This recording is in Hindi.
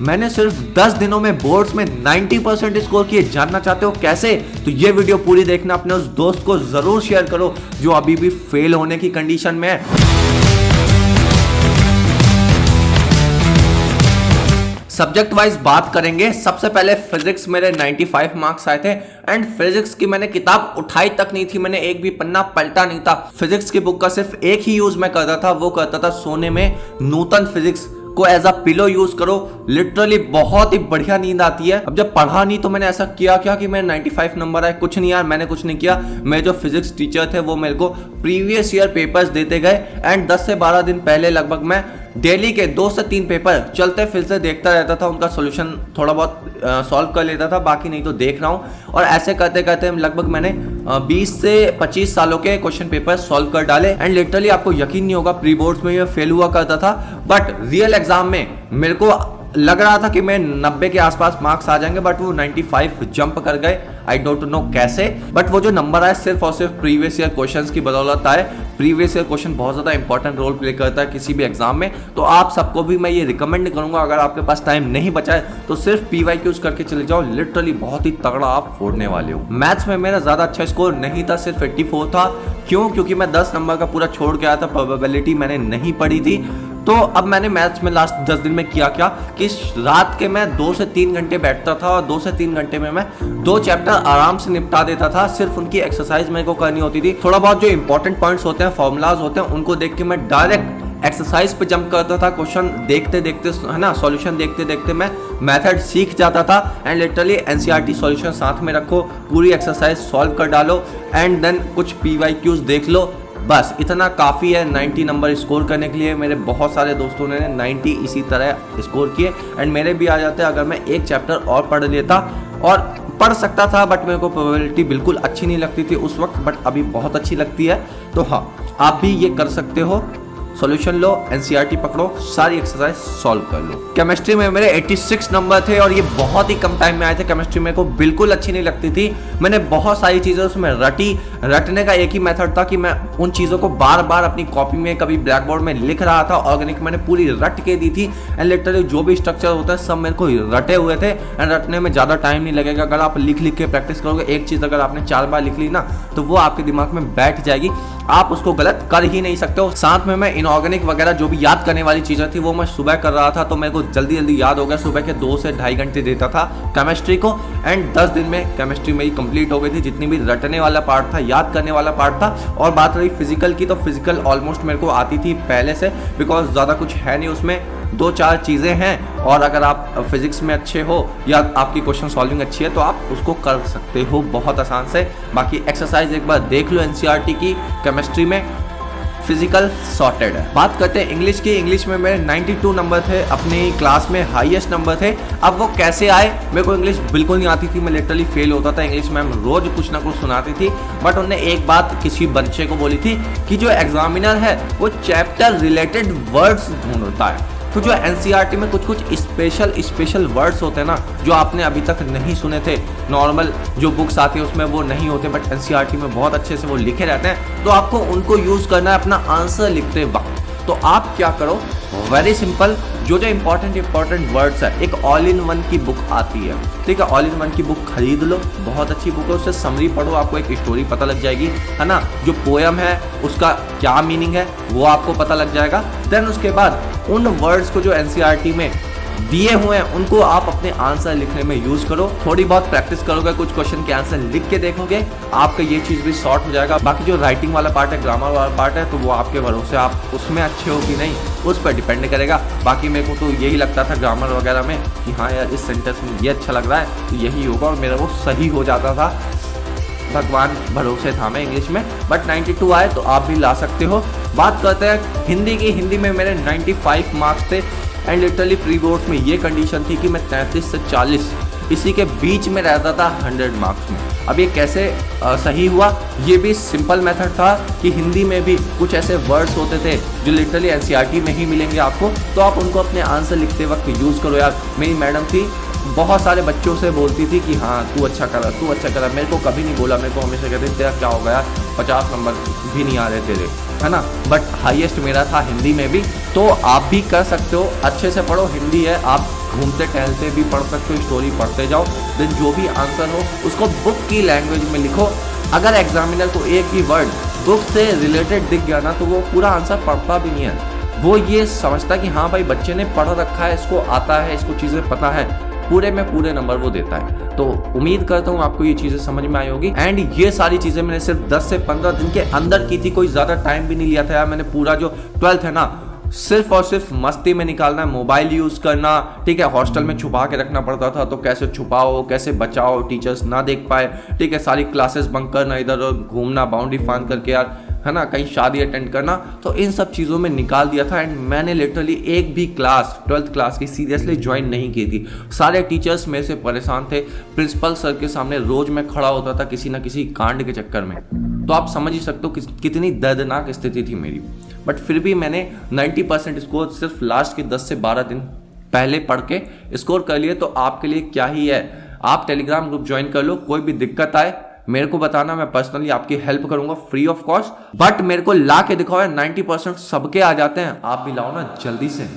मैंने सिर्फ 10 दिनों में बोर्ड्स में 90% स्कोर किए। जानना चाहते हो कैसे? तो ये वीडियो पूरी देखना, अपने उस दोस्त को जरूर शेयर करो जो अभी भी फेल होने की कंडीशन में है। सब्जेक्ट वाइज बात करेंगे। सबसे पहले फिजिक्स मेरे 95 मार्क्स आए थे एंड फिजिक्स की मैंने किताब उठाई तक नहीं थी, मैंने एक भी पन्ना पलटा नहीं था। फिजिक्स की बुक का सिर्फ एक ही यूज मैं करता था, वो करता था सोने में नूतन फिजिक्स को एज अ पिलो यूज करो। लिटरली बहुत ही बढ़िया नींद आती है। अब जब पढ़ा नहीं तो मैंने ऐसा किया क्या कि मैं 95 नंबर आए? कुछ नहीं यार, मैंने कुछ नहीं किया। मेरे जो फिजिक्स टीचर थे वो मेरे को प्रीवियस ईयर पेपर्स देते गए एंड 10 से 12 दिन पहले लगभग मैं डेली के 2 से 3 पेपर चलते फिरते देखता रहता था, उनका सॉल्यूशन थोड़ा बहुत सॉल्व कर लेता था, बाकी नहीं तो देख रहा हूँ। और ऐसे करते करते लगभग मैंने 20 से 25 सालों के क्वेश्चन पेपर सॉल्व कर डाले एंड लिटरली आपको यकीन नहीं होगा, प्री बोर्ड्स में मैं फेल हुआ करता था बट रियल एग्जाम में मेरे को लग रहा था कि मैं 90 के आसपास मार्क्स आ जाएंगे, बट वो 95 जंप कर गए। आई डोंट नो कैसे, बट वो जो नंबर आए सिर्फ और सिर्फ प्रीवियस ईयर क्वेश्चंस की बदौलत आए। प्रीवियस ईयर क्वेश्चन बहुत ज़्यादा इंपॉर्टेंट रोल प्ले करता है किसी भी एग्जाम में, तो आप सबको भी मैं ये रिकमेंड करूंगा, अगर आपके पास टाइम नहीं बचा है तो सिर्फ PYQs करके चले जाओ। लिटरली बहुत ही तगड़ा आप फोड़ने वाले हो। मैथ्स में मेरा ज़्यादा अच्छा स्कोर नहीं था, सिर्फ 84 था। क्यों? क्योंकि मैं 10 नंबर का पूरा छोड़ के आया था, प्रोबेबिलिटी मैंने नहीं पढ़ी थी। तो अब मैंने मैथ्स में लास्ट 10 दिन में किया क्या कि रात के मैं 2 से 3 घंटे बैठता था और 2 से 3 घंटे में मैं 2 चैप्टर आराम से निपटा देता था। सिर्फ उनकी एक्सरसाइज मेरे को करनी होती थी। थोड़ा बहुत जो इंपॉर्टेंट पॉइंट्स होते हैं, फॉर्मूलाज होते हैं, उनको देख के मैं डायरेक्ट एक्सरसाइज पे जंप करता था। क्वेश्चन देखते देखते है ना, सॉल्यूशन देखते देखते मैं मेथड सीख जाता था एंड लिटरली NCERT सॉल्यूशन साथ में रखो, पूरी एक्सरसाइज सॉल्व कर डालो एंड देन कुछ PYQs देख लो, बस इतना काफ़ी है 90 नंबर स्कोर करने के लिए। मेरे बहुत सारे दोस्तों ने 90 इसी तरह स्कोर किए एंड मेरे भी आ जाते अगर मैं एक चैप्टर और पढ़ लेता, और पढ़ सकता था बट मेरे को प्रोबेबिलिटी बिल्कुल अच्छी नहीं लगती थी उस वक्त, बट अभी बहुत अच्छी लगती है। तो हाँ, आप भी ये कर सकते हो। सॉल्यूशन लो, NCERT पकड़ो, सारी एक्सरसाइज सॉल्व कर लो। केमिस्ट्री में मेरे 86 नंबर थे और ये बहुत ही कम टाइम में आए थे। केमिस्ट्री मेरे को बिल्कुल अच्छी नहीं लगती थी। मैंने बहुत सारी चीज़ें उसमें रटने का एक ही मेथड था कि मैं उन चीज़ों को बार बार अपनी कॉपी में, कभी ब्लैक बोर्ड में लिख रहा था। ऑर्गेनिक मैंने पूरी रट के दी थी एंड लिटरली जो भी स्ट्रक्चर होता है सब मेरे को रटे हुए थे एंड रटने में ज़्यादा टाइम नहीं लगेगा। अगर आप लिख के प्रैक्टिस करोगे, एक चीज़ अगर आपने 4 बार लिख ली ना तो वो आपके दिमाग में बैठ जाएगी, आप उसको गलत कर ही नहीं सकते हो। साथ में मैं इनऑर्गेनिक वगैरह जो भी याद करने वाली चीज़ें थी वो मैं सुबह कर रहा था, तो मेरे को जल्दी जल्दी याद हो गया। सुबह के 2 से 2.5 घंटे देता था केमिस्ट्री को एंड 10 दिन में केमिस्ट्री मेरी कंप्लीट हो गई थी। जितनी भी रटने वाला पार्ट था, याद करने वाला पार्ट था। और बात रही फिजिकल की, तो फिजिकल ऑलमोस्ट मेरे को आती थी पहले से, बिकॉज ज़्यादा कुछ है नहीं उसमें, 2-4 चीज़ें हैं। और अगर आप फिजिक्स में अच्छे हो या आपकी क्वेश्चन सॉल्विंग अच्छी है तो आप उसको कर सकते हो बहुत आसान से। बाकी एक्सरसाइज एक बार देख लो NCERT की, केमिस्ट्री में, फिजिकल सॉर्टेड है। बात करते हैं इंग्लिश की। इंग्लिश में मेरे 92 नंबर थे, अपनी क्लास में हाईएस्ट नंबर थे। अब वो कैसे आए? मेरे को इंग्लिश बिल्कुल नहीं आती थी, मैं लिटरली फेल होता था। इंग्लिश मैम रोज कुछ ना कुछ सुनाती थी, बट उन्होंने एक बात किसी बच्चे को बोली थी कि जो एग्जामिनर है वो चैप्टर रिलेटेड वर्ड्स ढूंढता है। तो जो NCERT में कुछ स्पेशल वर्ड्स होते हैं ना, जो आपने अभी तक नहीं सुने थे, नॉर्मल जो बुक्स आती है उसमें वो नहीं होते, बट NCERT में बहुत अच्छे से वो लिखे रहते हैं। तो आपको उनको यूज़ करना है अपना आंसर लिखते वक्त। तो आप क्या करो, वेरी सिंपल, जो इंपॉर्टेंट वर्ड्स है, एक ऑल इन वन की बुक आती है, ठीक है, ऑल इन वन की बुक खरीद लो, बहुत अच्छी बुक है, उससे समरी पढ़ो, आपको एक स्टोरी पता लग जाएगी, है ना। जो पोयम है उसका क्या मीनिंग है वो आपको पता लग जाएगा। देन उसके बाद उन वर्ड्स को जो NCERT में दिए हुए हैं उनको आप अपने आंसर लिखने में यूज करो। थोड़ी बहुत प्रैक्टिस करोगे, कुछ क्वेश्चन के आंसर लिख के देखोगे, आपका ये चीज़ भी सॉर्ट हो जाएगा। बाकी जो राइटिंग वाला पार्ट है, ग्रामर वाला पार्ट है, तो वो आपके भरोसे, आप उसमें अच्छे हो कि नहीं उस पर डिपेंड करेगा। बाकी मेरे को तो यही लगता था ग्रामर वगैरह में कि हाँ यार इस सेंटेंस में ये अच्छा लग रहा है तो यही होगा, और मेरा वो सही हो जाता था। भगवान भरोसे था मैं इंग्लिश में, बट 92 आए तो आप भी ला सकते हो। बात करते हैं हिंदी की। हिंदी में मेरे 95 मार्क्स थे एंड लिटरली प्री बोर्ड्स में ये कंडीशन थी कि मैं 33 से 40 इसी के बीच में रहता था 100 मार्क्स में। अब ये कैसे सही हुआ? ये भी सिंपल मेथड था कि हिंदी में भी कुछ ऐसे वर्ड्स होते थे जो लिटरली NCERT में ही मिलेंगे आपको, तो आप उनको अपने आंसर लिखते वक्त यूज़ करो। यार मेरी मैडम थी बहुत सारे बच्चों से बोलती थी कि हाँ तू अच्छा करा, तू अच्छा करा। मेरे को कभी नहीं बोला, मेरे को हमेशा कहते तेरा क्या हो गया, 50 नंबर भी नहीं आ रहे तेरे, है ना। बट हाईएस्ट मेरा था हिंदी में भी। तो आप भी कर सकते हो, अच्छे से पढ़ो, हिंदी है, आप घूमते टहलते भी पढ़ सकते हो, स्टोरी पढ़ते जाओ, देन जो भी आंसर हो उसको बुक की लैंग्वेज में लिखो। अगर एग्जामिनर को एक भी वर्ड बुक से रिलेटेड दिख गया ना तो वो पूरा आंसर पढ़ता भी नहीं है, वो ये समझता है कि हाँ भाई बच्चे ने पढ़ रखा है, इसको आता है, इसको चीज़ें पता है, पूरे में पूरे नंबर वो देता है। तो उम्मीद करता हूँ आपको ये चीज़ें समझ में आई होगी। एंड ये सारी चीज़ें मैंने सिर्फ 10 से 15 दिन के अंदर की थी, कोई ज़्यादा टाइम भी नहीं लिया था यार। मैंने पूरा जो 12th है ना सिर्फ और सिर्फ मस्ती में निकालना है, मोबाइल यूज़ करना, ठीक है। हॉस्टल में छुपा के रखना पड़ता था, तो कैसे छुपाओ, कैसे बचाओ, टीचर्स ना देख पाए, ठीक है। सारी क्लासेस बंक करना, इधर उधर घूमना, बाउंड्री फांद करके यार, है ना, कहीं शादी अटेंड करना, तो इन सब चीज़ों में निकाल दिया था। एंड मैंने लिटरली एक भी क्लास 12th क्लास की सीरियसली ज्वाइन नहीं की थी। सारे टीचर्स मेरे से परेशान थे, प्रिंसिपल सर के सामने रोज मैं खड़ा होता था किसी ना किसी कांड के चक्कर में। तो आप समझ ही सकते हो कितनी दर्दनाक स्थिति थी मेरी। बट फिर भी मैंने 90% स्कोर सिर्फ लास्ट के 10 से 12 दिन पहले पढ़ के स्कोर कर लिए। तो आपके लिए क्या ही है, आप टेलीग्राम ग्रुप ज्वाइन कर लो, कोई भी दिक्कत आए मेरे को बताना, मैं पर्सनली आपकी हेल्प करूंगा फ्री ऑफ कॉस्ट। बट मेरे को ला के दिखाओ, 90% सबके आ जाते हैं, आप भी लाओ ना जल्दी से।